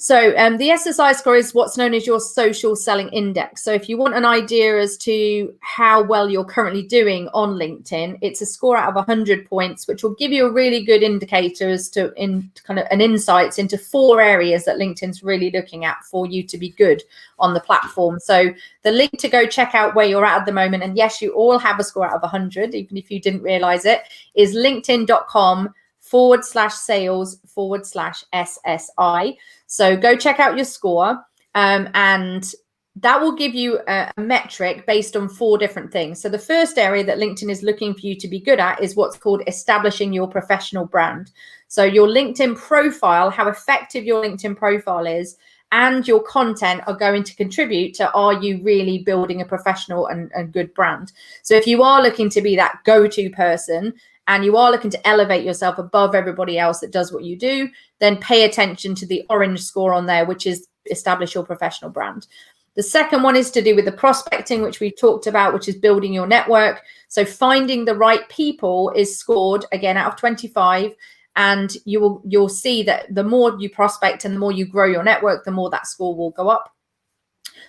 So the SSI score is what's known as your social selling index. So if you want an idea as to how well you're currently doing on LinkedIn, it's a score out of 100 points, which will give you a really good indicator as to an insights into 4 areas that LinkedIn's really looking at for you to be good on the platform. So the link to go check out where you're at the moment, and yes, you all have a score out of 100, even if you didn't realize it, is linkedin.com/sales/SSI. So go check out your score. And that will give you a metric based on 4 different things. So the first area that LinkedIn is looking for you to be good at is what's called establishing your professional brand. So your LinkedIn profile, how effective your LinkedIn profile is, and your content are going to contribute to, are you really building a professional and good brand? So if you are looking to be that go-to person and you are looking to elevate yourself above everybody else that does what you do, then pay attention to the orange score on there, which is establish your professional brand. The second one is to do with the prospecting, which we've talked about, which is building your network. So finding the right people is scored, again, out of 25. And you'll see that the more you prospect and the more you grow your network, the more that score will go up.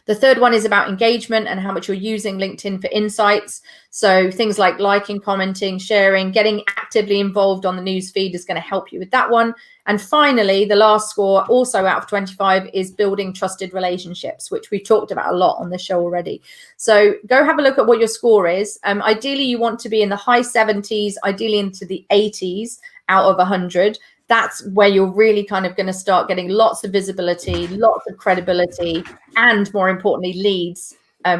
The third one is about engagement and how much you're using LinkedIn for insights. So things like liking, commenting, sharing, getting actively involved on the news feed is going to help you with that one. And finally, the last score, also out of 25, is building trusted relationships, which we talked about a lot on the show already. So go have a look at what your score is. Ideally, you want to be in the high 70s, ideally into the 80s out of 100. That's where you're really kind of going to start getting lots of visibility, lots of credibility, and more importantly, leads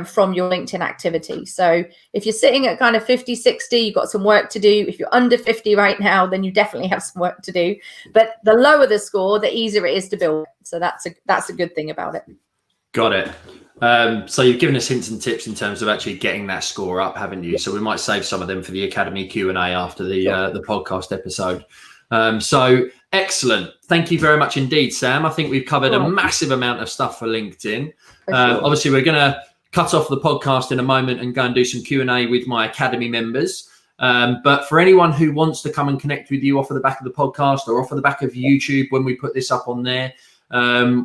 from your LinkedIn activity. So if you're sitting at kind of 50, 60, you've got some work to do. If you're under 50 right now, then you definitely have some work to do. But the lower the score, the easier it is to build. So that's a good thing about it. Got it. So you've given us hints and tips in terms of actually getting that score up, haven't you? So we might save some of them for the Academy Q&A after the podcast episode. So excellent. Thank you very much indeed, Sam. I think we've covered a massive amount of stuff for LinkedIn. Obviously, we're going to cut off the podcast in a moment and go and do some Q&A with my Academy members. But for anyone who wants to come and connect with you off of the back of the podcast or off of the back of YouTube when we put this up on there,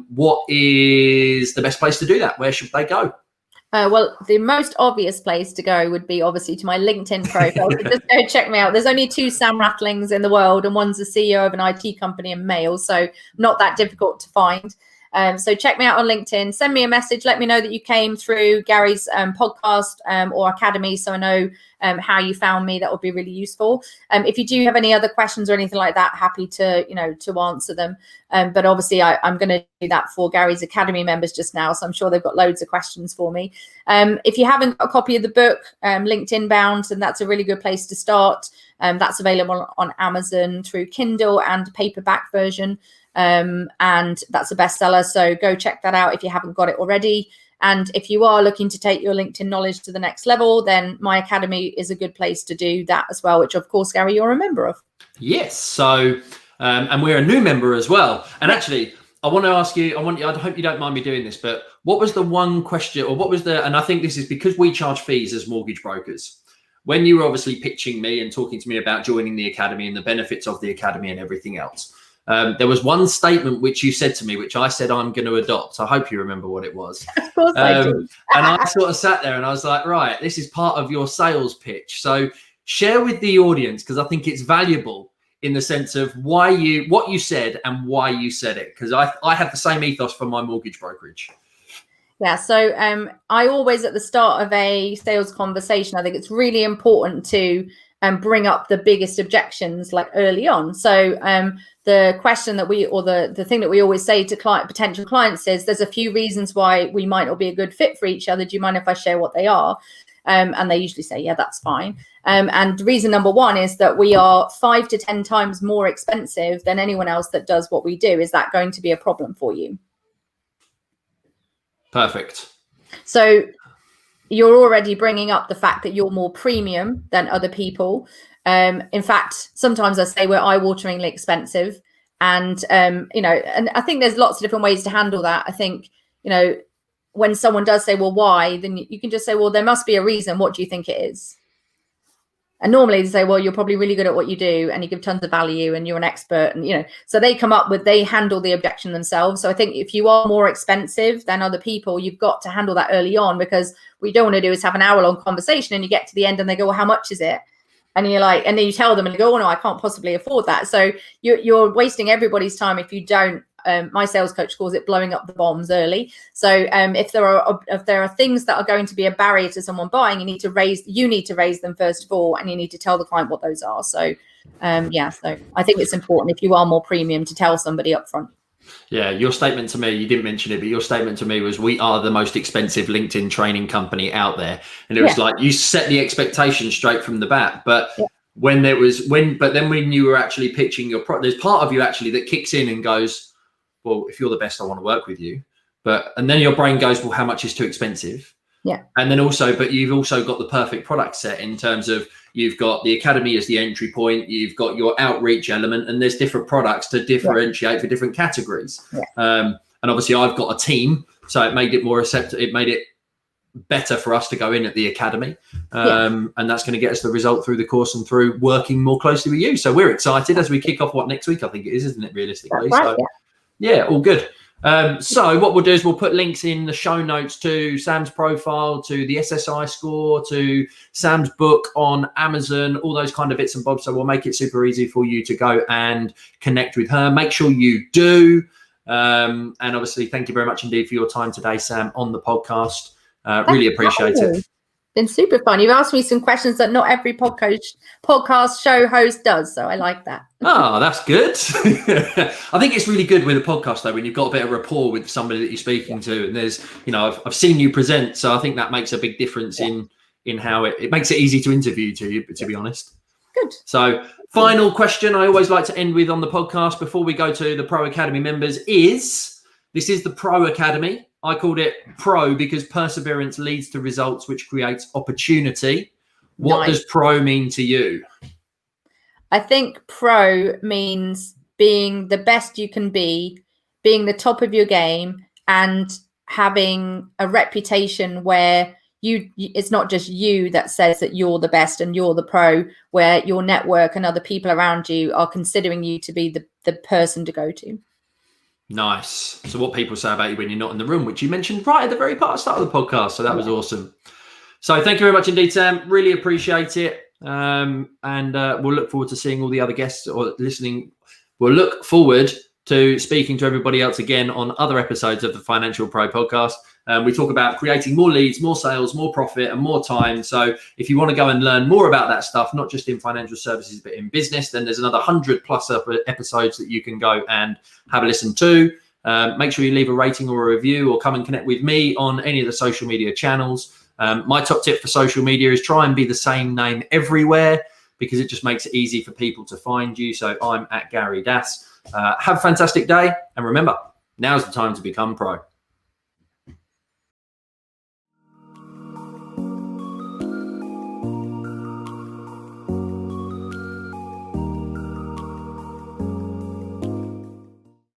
what is the best place to do that? Where should they go? Well, the most obvious place to go would be obviously to my LinkedIn profile. So just go check me out. There's only 2 Sam Rathlings in the world, and one's the CEO of an IT company in male, so not that difficult to find. So check me out on LinkedIn. Send me a message. Let me know that you came through Gary's podcast or Academy, so I know how you found me. That would be really useful. If you do have any other questions or anything like that, happy to to answer them. But obviously, I'm going to do that for Gary's Academy members just now, so I'm sure they've got loads of questions for me. If you haven't got a copy of the book, LinkedIn Bound, then that's a really good place to start. That's available on Amazon through Kindle and paperback version. And that's a bestseller. So go check that out if you haven't got it already. And if you are looking to take your LinkedIn knowledge to the next level, then my Academy is a good place to do that as well, which of course, Gary, you're a member of. Yes. So, and we're a new member as well. And actually, I want to ask you, I hope you don't mind me doing this, but what was the one question, or what was and I think this is because we charge fees as mortgage brokers. When you were obviously pitching me and talking to me about joining the Academy and the benefits of the Academy and everything else, there was one statement which you said to me, which I said I'm going to adopt. I hope you remember what it was. Of course I do. And I sort of sat there and I was like, right, this is part of your sales pitch. So share with the audience, because I think it's valuable in the sense of what you said and why you said it. Because I have the same ethos for my mortgage brokerage. Yeah, so I always, at the start of a sales conversation, I think it's really important to bring up the biggest objections like early on. So the question that the thing that we always say to potential clients is, there's a few reasons why we might not be a good fit for each other. Do you mind if I share what they are? And they usually say, yeah, that's fine. And reason number one is that we are 5 to 10 times more expensive than anyone else that does what we do. Is that going to be a problem for you? Perfect. So you're already bringing up the fact that you're more premium than other people. In fact, sometimes I say we're eye-wateringly expensive. And, and I think there's lots of different ways to handle that. I think, when someone does say, well, why, then you can just say, well, there must be a reason. What do you think it is? And normally they say, well, you're probably really good at what you do and you give tons of value and you're an expert. And, so they handle the objection themselves. So I think if you are more expensive than other people, you've got to handle that early on, because what you don't want to do is have an hour-long conversation and you get to the end and they go, well, how much is it? And you're like, and then you tell them and you go, oh, no, I can't possibly afford that. So you're wasting everybody's time if you don't. My sales coach calls it blowing up the bombs early. So if there are things that are going to be a barrier to someone buying, you need to raise them first of all, and you need to tell the client what those are. So so I think it's important if you are more premium to tell somebody up front. Yeah, your statement to me, you didn't mention it, but your statement to me was, we are the most expensive LinkedIn training company out there. And it was like, you set the expectation straight from the bat. But when you were actually pitching your product, there's part of you actually that kicks in and goes, well, if you're the best, I want to work with you. And then your brain goes, well, how much is too expensive? Yeah. And then also, but you've also got the perfect product set in terms of, you've got the academy as the entry point, you've got your outreach element, and there's different products to differentiate for different categories. And obviously I've got a team, so it made it more acceptable. It made it better for us to go in at the academy. And that's going to get us the result through the course and through working more closely with you. So we're excited as we kick off next week, I think it is, isn't it, realistically? Right, so yeah, all good. So what we'll do is we'll put links in the show notes to Sam's profile, to the SSI score, to Sam's book on Amazon, all those kind of bits and bobs. So we'll make it super easy for you to go and connect with her. Make sure you do. And obviously, thank you very much indeed for your time today, Sam, on the podcast. Really appreciate it. Been super fun. You've asked me some questions that not every podcast show host does, so I like that. Oh, that's good. I think it's really good with a podcast though, when you've got a bit of rapport with somebody that you're speaking to, and there's, I've seen you present, so I think that makes a big difference in how it makes it easy to interview to be honest. Good. So final question I always like to end with on the podcast before we go to the Pro Academy members is, this is the Pro Academy. I called it Pro because perseverance leads to results, which creates opportunity. What does Pro mean to you? I think Pro means being the best you can be, being the top of your game, and having a reputation where it's not just you that says that you're the best and you're the pro, where your network and other people around you are considering you to be the person to go to. Nice. So what people say about you when you're not in the room, which you mentioned right at the very start of the podcast. So that was awesome. So thank you very much indeed, Sam. Really appreciate it. And we'll look forward to seeing all the other guests or listening. We'll look forward to speaking to everybody else again on other episodes of the Financial Pro podcast. We talk about creating more leads, more sales, more profit, and more time. So if you want to go and learn more about that stuff, not just in financial services, but in business, then there's another 100+ episodes that you can go and have a listen to. Make sure you leave a rating or a review, or come and connect with me on any of the social media channels. My top tip for social media is try and be the same name everywhere, because it just makes it easy for people to find you. So I'm at Gary Das. Have a fantastic day. And remember, now's the time to become pro.